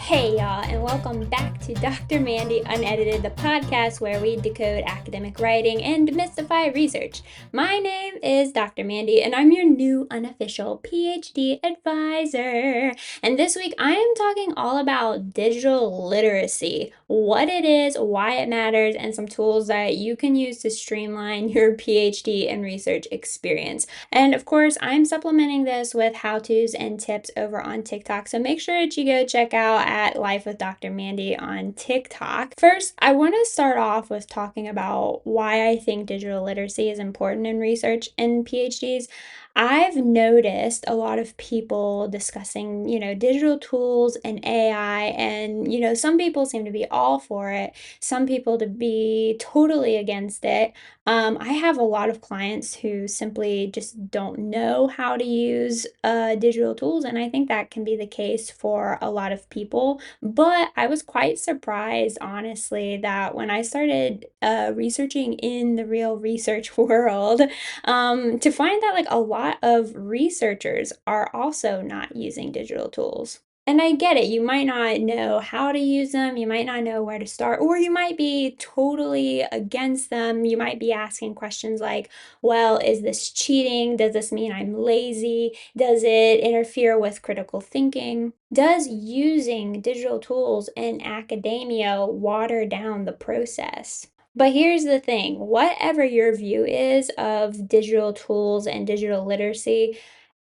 Hey, y'all, and welcome back to Dr. Mandy Unedited, the podcast where we decode academic writing and demystify research. My name is Dr. Mandy, and I'm your new unofficial PhD advisor. And this week, I am talking all about digital literacy, what it is, why it matters, and some tools that you can use to streamline your PhD and research experience. And of course, I'm supplementing this with how-tos and tips over on TikTok. So make sure that you go check out at Life with Dr. Mandy on TikTok. First, I want to start off with talking about why I think digital literacy is important in research and PhDs. I've noticed a lot of people discussing, digital tools and AI, and, some people seem to be all for it, some people to be totally against it. I have a lot of clients who simply just don't know how to use digital tools, and I think that can be the case for a lot of people. But I was quite surprised, honestly, that when I started researching in the real research world, to find that like a lot of researchers are also not using digital tools. And I get it, you might not know how to use them, you might not know where to start, or you might be totally against them. You might be asking questions like, well, is this cheating? Does this mean I'm lazy? Does it interfere with critical thinking? Does using digital tools in academia water down the process? But here's the thing, whatever your view is of digital tools and digital literacy,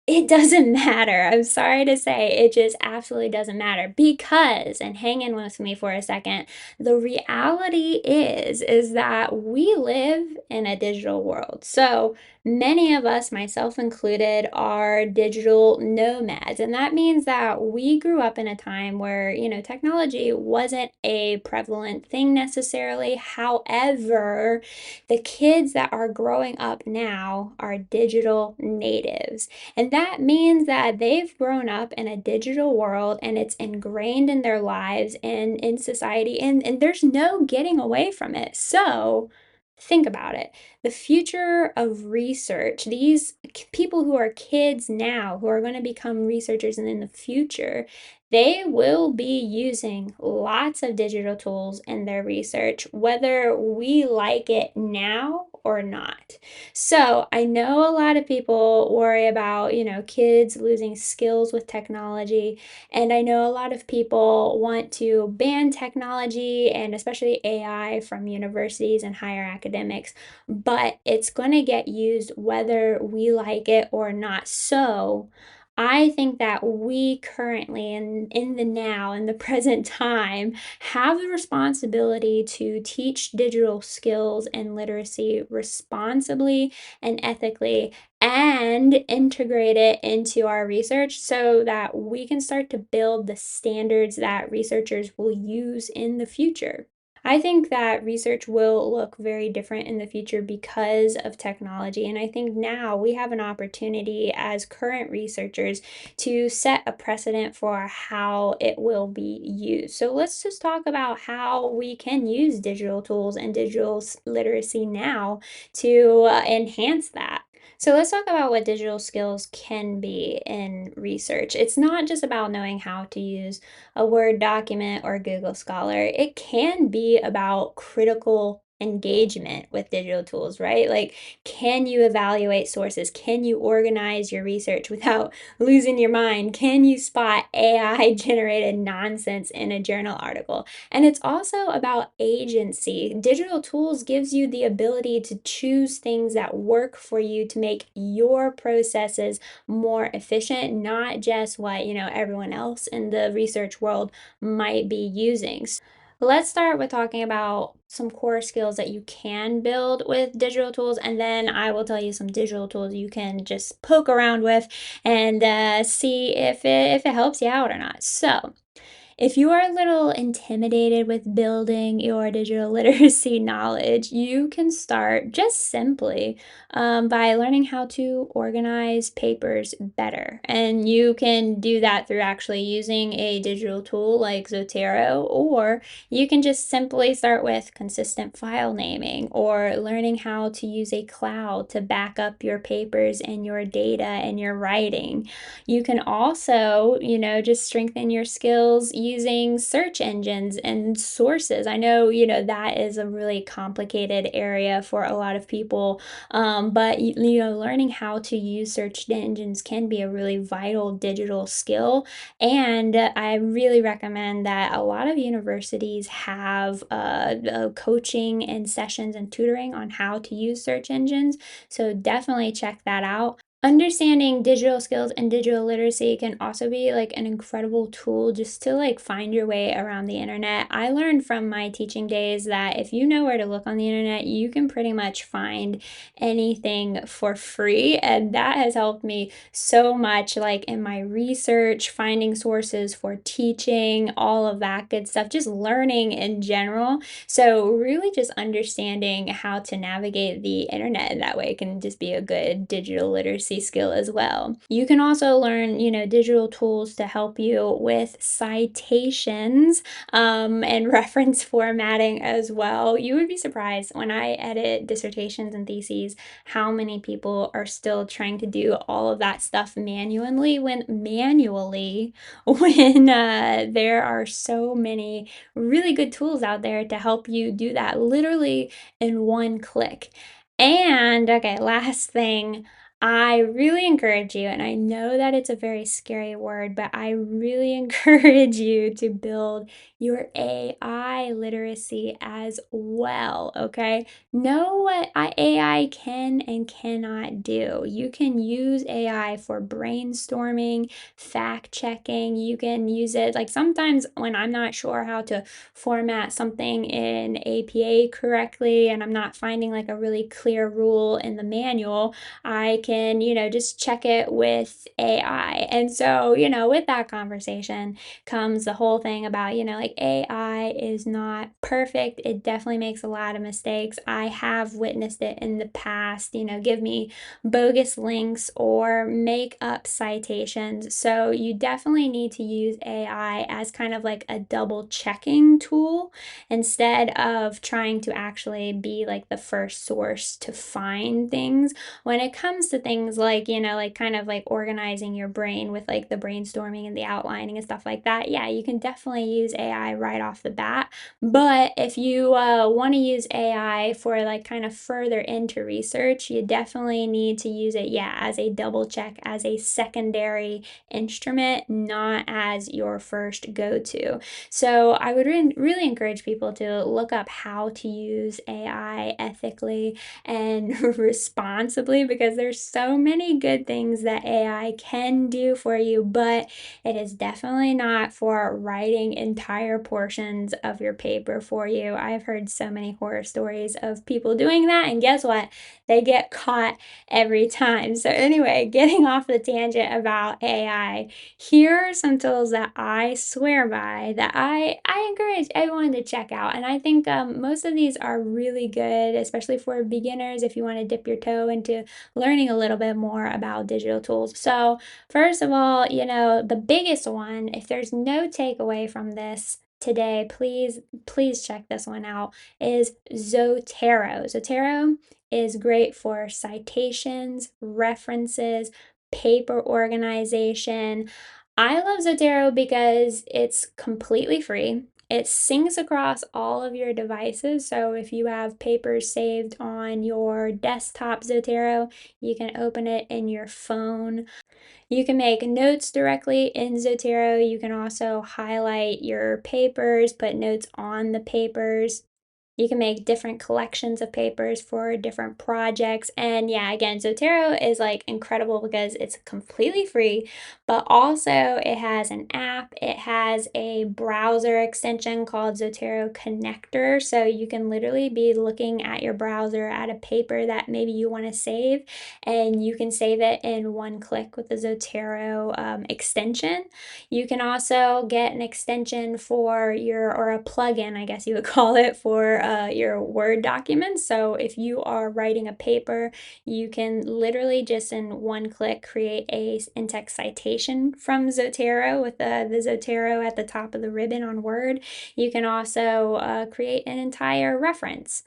it doesn't matter. I'm sorry to say, it just absolutely doesn't matter because, and hang in with me for a second, the reality is that we live in a digital world. So many of us, myself included, are digital nomads. And that means that we grew up in a time where, technology wasn't a prevalent thing necessarily. However, the kids that are growing up now are digital natives. And that means that they've grown up in a digital world and it's ingrained in their lives and in society, and there's no getting away from it. So think about it. The future of research, these people who are kids now, who are going to become researchers and in the future, they will be using lots of digital tools in their research, whether we like it now or not. So I know a lot of people worry about, kids losing skills with technology. And I know a lot of people want to ban technology and especially AI from universities and higher academics, but it's going to get used whether we like it or not. So I think that we currently, in the now, in the present time, have the responsibility to teach digital skills and literacy responsibly and ethically and integrate it into our research so that we can start to build the standards that researchers will use in the future. I think that research will look very different in the future because of technology. And I think now we have an opportunity as current researchers to set a precedent for how it will be used. So let's just talk about how we can use digital tools and digital literacy now to enhance that. So let's talk about what digital skills can be in research. It's not just about knowing how to use a Word document or Google Scholar. It can be about critical engagement with digital tools, right? Like, can you evaluate sources? Can you organize your research without losing your mind? Can you spot AI generated nonsense in a journal article? And it's also about agency. Digital tools gives you the ability to choose things that work for you to make your processes more efficient, not just what, everyone else in the research world might be using. Let's start with talking about some core skills that you can build with digital tools, and then I will tell you some digital tools you can just poke around with and see if it helps you out or not. So, if you are a little intimidated with building your digital literacy knowledge, you can start just simply by learning how to organize papers better. And you can do that through actually using a digital tool like Zotero, or you can just simply start with consistent file naming or learning how to use a cloud to back up your papers and your data and your writing. You can also, just strengthen your skills using search engines and sources. I know, that is a really complicated area for a lot of people, but learning how to use search engines can be a really vital digital skill. And I really recommend that a lot of universities have coaching and sessions and tutoring on how to use search engines. So definitely check that out. Understanding digital skills and digital literacy can also be like an incredible tool just to like find your way around the internet. I learned from my teaching days that if you know where to look on the internet, you can pretty much find anything for free. And that has helped me so much, like in my research, finding sources for teaching, all of that good stuff, just learning in general. So, really just understanding how to navigate the internet in that way can just be a good digital literacy skill as well. You can also learn, digital tools to help you with citations and reference formatting as well. You would be surprised when I edit dissertations and theses how many people are still trying to do all of that stuff when there are so many really good tools out there to help you do that literally in one click. And okay, last thing, I really encourage you, and I know that it's a very scary word, but I really encourage you to build your AI literacy as well, okay? Know what AI can and cannot do. You can use AI for brainstorming, fact checking. You can use it like sometimes when I'm not sure how to format something in APA correctly and I'm not finding like a really clear rule in the manual, I can, just check it with AI. And so, with that conversation comes the whole thing about, like AI is not perfect. It definitely makes a lot of mistakes. I have witnessed it in the past, give me bogus links or make up citations. So you definitely need to use AI as kind of like a double checking tool instead of trying to actually be like the first source to find things. When it comes to things like, like kind of like organizing your brain with like the brainstorming and the outlining and stuff like that, yeah, you can definitely use AI right off the bat. But if you want to use AI for like kind of further into research, you definitely need to use it, yeah, as a double check, as a secondary instrument, not as your first go-to. So I would really encourage people to look up how to use AI ethically and responsibly because there's so many good things that AI can do for you, but it is definitely not for writing entire portions of your paper for you. I've heard so many horror stories of people doing that, and guess what? They get caught every time. So, anyway, getting off the tangent about AI, here are some tools that I swear by that I encourage everyone to check out. And I think most of these are really good, especially for beginners if you want to dip your toe into learning a little bit more about digital tools. So, first of all, the biggest one, if there's no takeaway from this today, please check this one out, is Zotero. Zotero is great for citations, references, paper organization. I love Zotero because it's completely free. It syncs across all of your devices. So if you have papers saved on your desktop Zotero, you can open it in your phone. You can make notes directly in Zotero. You can also highlight your papers, put notes on the papers. You can make different collections of papers for different projects. And yeah, again, Zotero is like incredible because it's completely free, but also it has an app. It has a browser extension called Zotero Connector. So you can literally be looking at your browser at a paper that maybe you want to save, and you can save it in one click with the Zotero extension. You can also get an extension for or a plugin, I guess you would call it, for your Word documents. So if you are writing a paper, you can literally just in one click create a in-text citation from Zotero with the Zotero at the top of the ribbon on Word. You can also create an entire reference.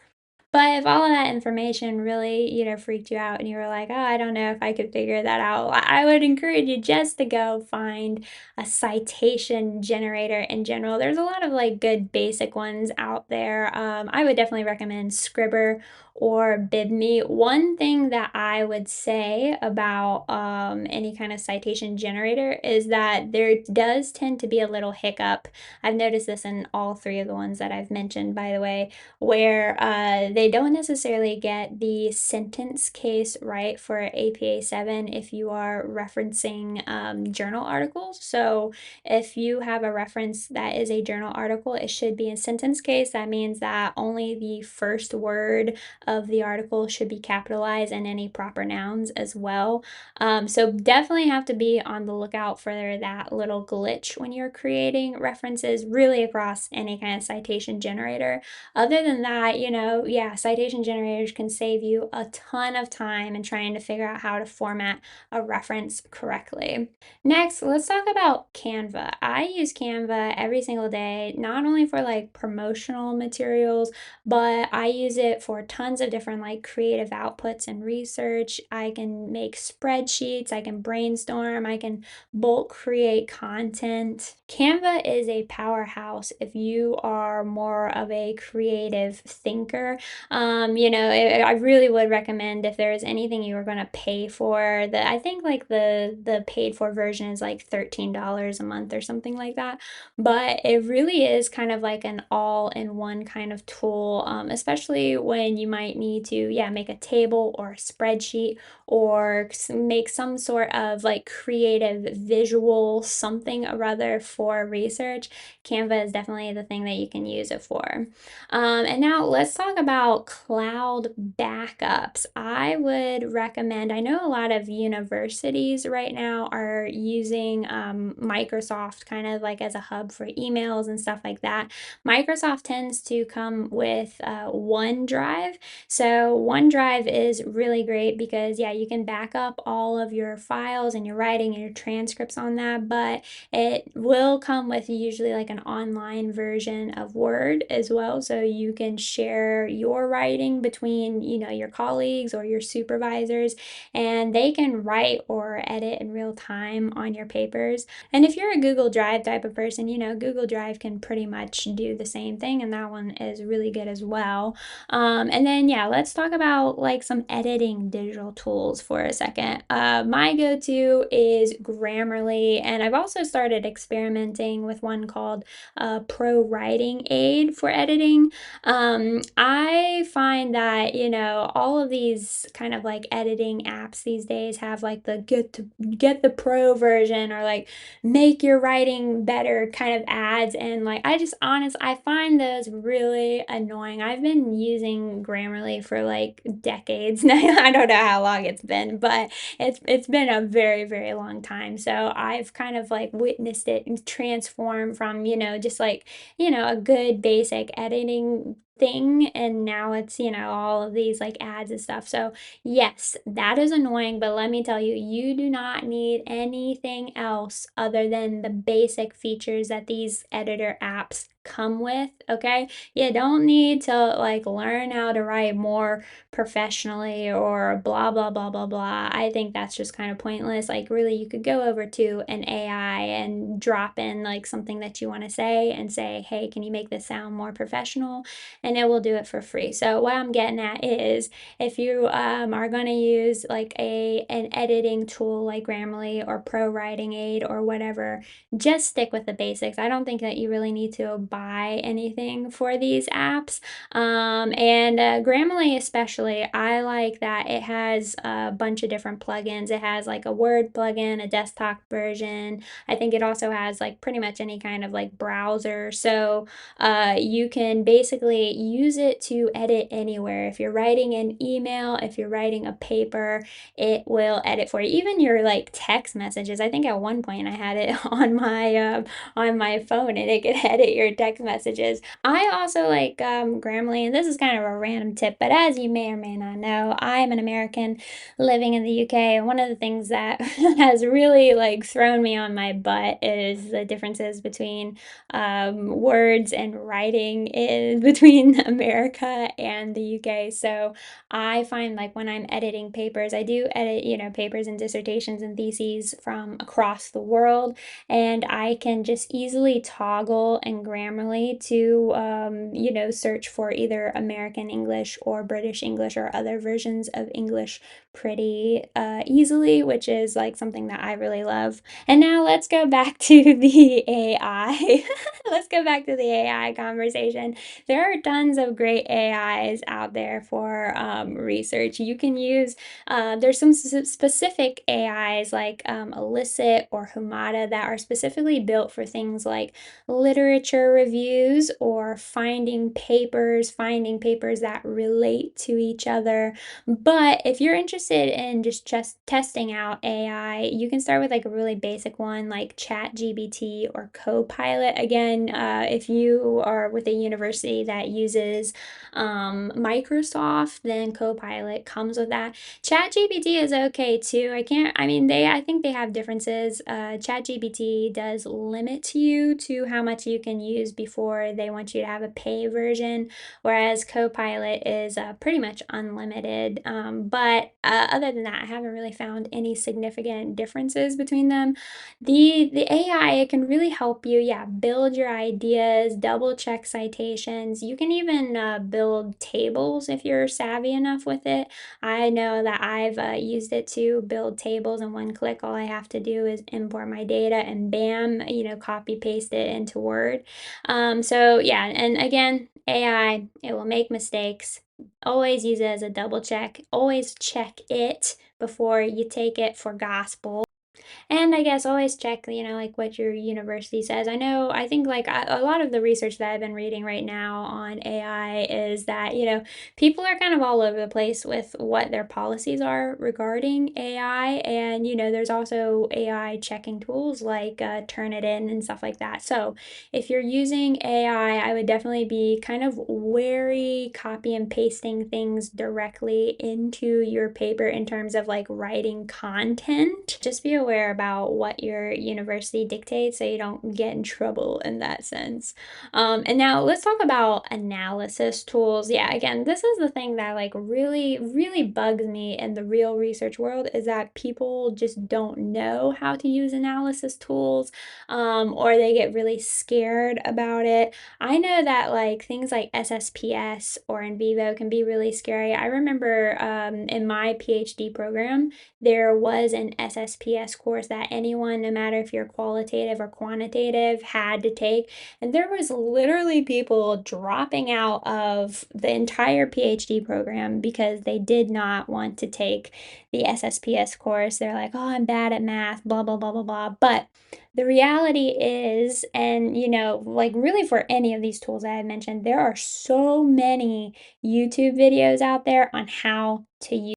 But if all of that information really, freaked you out and you were like, oh, I don't know if I could figure that out, I would encourage you just to go find a citation generator in general. There's a lot of like good basic ones out there. I would definitely recommend Scribr or BibMe. One thing that I would say about any kind of citation generator is that there does tend to be a little hiccup. I've noticed this in all three of the ones that I've mentioned, by the way, where they don't necessarily get the sentence case right for APA 7 if you are referencing journal articles. So if you have a reference that is a journal article, it should be a sentence case. That means that only the first word of the article should be capitalized and any proper nouns as well. So definitely have to be on the lookout for that little glitch when you're creating references really across any kind of citation generator. Other than that, yeah, citation generators can save you a ton of time in trying to figure out how to format a reference correctly. Next, let's talk about Canva. I use Canva every single day, not only for like promotional materials, but I use it for tons of different like creative outputs and research. I can make spreadsheets, I can brainstorm, I can bulk create content. Canva is a powerhouse if you are more of a creative thinker. I really would recommend if there is anything you are going to pay for, that I think like the paid for version is like $13 a month or something like that. But it really is kind of like an all-in-one kind of tool, especially when you might need to, yeah, make a table or a spreadsheet or make some sort of like creative visual something or other for research. Canva is definitely the thing that you can use it for. And now let's talk about cloud backups. I would recommend, I know a lot of universities right now are using Microsoft kind of like as a hub for emails and stuff like that. Microsoft tends to come with OneDrive. So OneDrive is really great because, yeah, you can back up all of your files and your writing and your transcripts on that, but it will come with usually like an online version of Word as well. So you can share your writing between, your colleagues or your supervisors, and they can write or edit in real time on your papers. And if you're a Google Drive type of person, Google Drive can pretty much do the same thing, and that one is really good as well. And then, yeah, let's talk about like some editing digital tools for a second. My go-to is Grammarly, and I've also started experimenting with one called Pro Writing Aid for editing. I find that, all of these kind of like editing apps these days have like the get the pro version or like make your writing better kind of ads, and like I find those really annoying. I've been using Grammarly for like decades now. I don't know how long it's been, but it's been a very, very long time. So I've kind of like witnessed it transform from, just like, a good basic editing thing, and now it's, all of these like ads and stuff. So yes, that is annoying, but let me tell you, you do not need anything else other than the basic features that these editor apps come with, okay? You don't need to like learn how to write more professionally or blah blah blah blah blah. I think that's just kind of pointless. Like really, you could go over to an AI and drop in like something that you want to say and say, hey, can you make this sound more professional? And it will do it for free. So what I'm getting at is, if you are going to use like an editing tool like Grammarly or Pro Writing Aid or whatever, just stick with the basics. I don't think that you really need to buy anything for these apps. And Grammarly especially, I like that it has a bunch of different plugins. It has like a Word plugin, a desktop version. I think it also has like pretty much any kind of like browser. So you can basically use it to edit anywhere. If you're writing an email, if you're writing a paper, it will edit for you. Even your like text messages. I think at one point I had it on my phone, and it could edit your text messages. I also like Grammarly, and this is kind of a random tip, but as you may or may not know, I'm an American living in the UK, and one of the things that has really like thrown me on my butt is the differences between words and writing in between America and the UK. So I find like when I'm editing papers, I do edit, papers and dissertations and theses from across the world, and I can just easily toggle and Grammarly to, search for either American English or British English or other versions of English pretty easily, which is like something that I really love. And now let's go back to the AI. Let's go back to the AI conversation. There are tons of great AIs out there for research. You can use, there's some specific AIs like Elicit or Humata that are specifically built for things like literature reviews or finding papers that relate to each other. But if you're interested in just testing out AI, you can start with like a really basic one like ChatGPT or Copilot. Again, if you are with a university that uses Microsoft, then Copilot comes with that. ChatGPT is okay too. I think they have differences. ChatGPT does limit you to how much you can use before they want you to have a pay version, whereas Copilot is pretty much unlimited. But other than that, I haven't really found any significant differences between them. The AI, it can really help you, yeah, build your ideas, double check citations. You can even build tables if you're savvy enough with it. I know that I've used it to build tables in one click. All I have to do is import my data and bam, copy paste it into Word. So yeah, and again, AI, it will make mistakes. Always use it as a double check. Always check it before you take it for gospel. And I guess always check, like what your university says. I think like a lot of the research that I've been reading right now on AI is that, people are kind of all over the place with what their policies are regarding AI. And, there's also AI checking tools like Turnitin and stuff like that. So if you're using AI, I would definitely be kind of wary copy and pasting things directly into your paper in terms of like writing content. Just be aware about what your university dictates so you don't get in trouble in that sense. And now let's talk about analysis tools. Yeah, again, this is the thing that like really, really bugs me in the real research world is that people just don't know how to use analysis tools, or they get really scared about it. I know that like things like SSPS or in vivo can be really scary. I remember in my PhD program, there was an SSPS course that anyone, no matter if you're qualitative or quantitative, had to take. And there was literally people dropping out of the entire PhD program because they did not want to take the SSPS course. They're like, oh, I'm bad at math, blah, blah, blah, blah, blah. But the reality is, and like really for any of these tools that I mentioned, there are so many YouTube videos out there on how to use.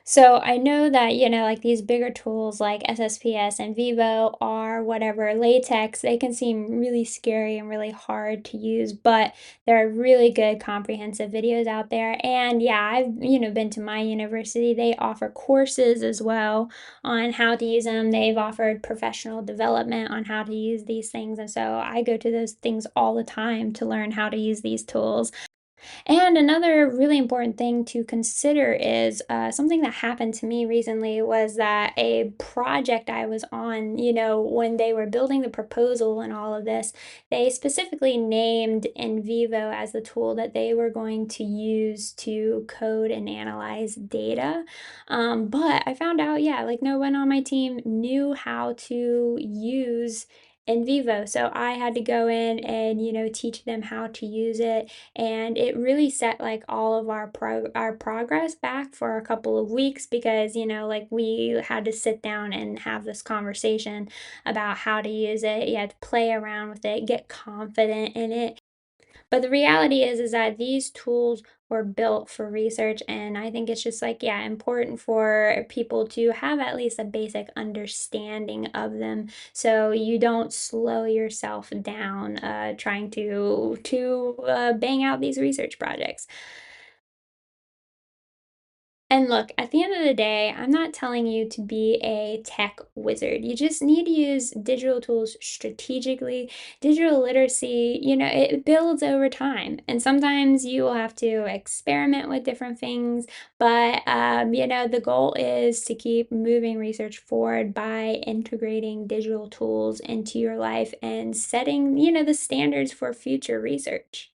So I know that, like these bigger tools like SSPS and Vivo or whatever, latex, they can seem really scary and really hard to use, but there are really good comprehensive videos out there. And yeah, I've, been to my university. They offer courses as well on how to use them. They've offered professional development on how to use these things. And so I go to those things all the time to learn how to use these tools. And another really important thing to consider is something that happened to me recently was that a project I was on, when they were building the proposal and all of this, they specifically named in vivo as the tool that they were going to use to code and analyze data. But I found out, yeah, like no one on my team knew how to use in vivo. So I had to go in and, teach them how to use it, and it really set like all of our progress back for a couple of weeks because like we had to sit down and have this conversation about how to use it. You had to play around with it, get confident in it. But the reality is that these tools were built for research, and I think it's just like, yeah, important for people to have at least a basic understanding of them so you don't slow yourself down trying to bang out these research projects. And look, at the end of the day, I'm not telling you to be a tech wizard. You just need to use digital tools strategically. Digital literacy, it builds over time. And sometimes you will have to experiment with different things. But, the goal is to keep moving research forward by integrating digital tools into your life and setting, the standards for future research.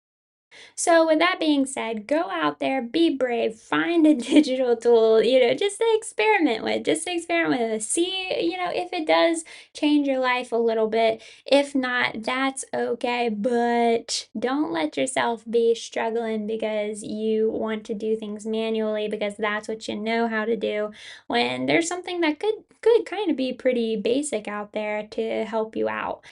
So, with that being said, go out there, be brave, find a digital tool, just to experiment with it. See, if it does change your life a little bit. If not, that's okay, but don't let yourself be struggling because you want to do things manually because that's what you know how to do when there's something that could kind of be pretty basic out there to help you out.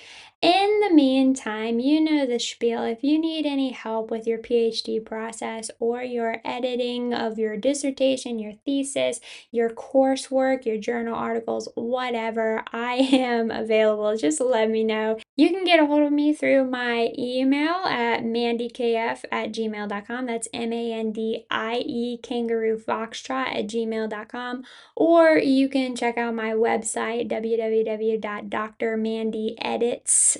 In the meantime, you know the spiel. If you need any help with your PhD process or your editing of your dissertation, your thesis, your coursework, your journal articles, whatever, I am available. Just let me know. You can get a hold of me through my email at mandykf@gmail.com. That's MANDIE kangaroo foxtrot at gmail.com. Or you can check out my website, www.drmandyedits.com.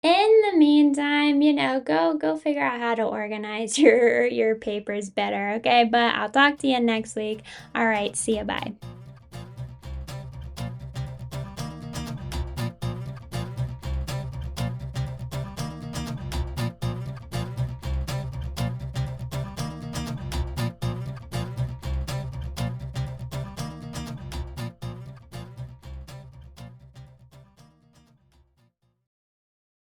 In the meantime, go figure out how to organize your papers better, okay? But I'll talk to you next week. All right, see you, bye.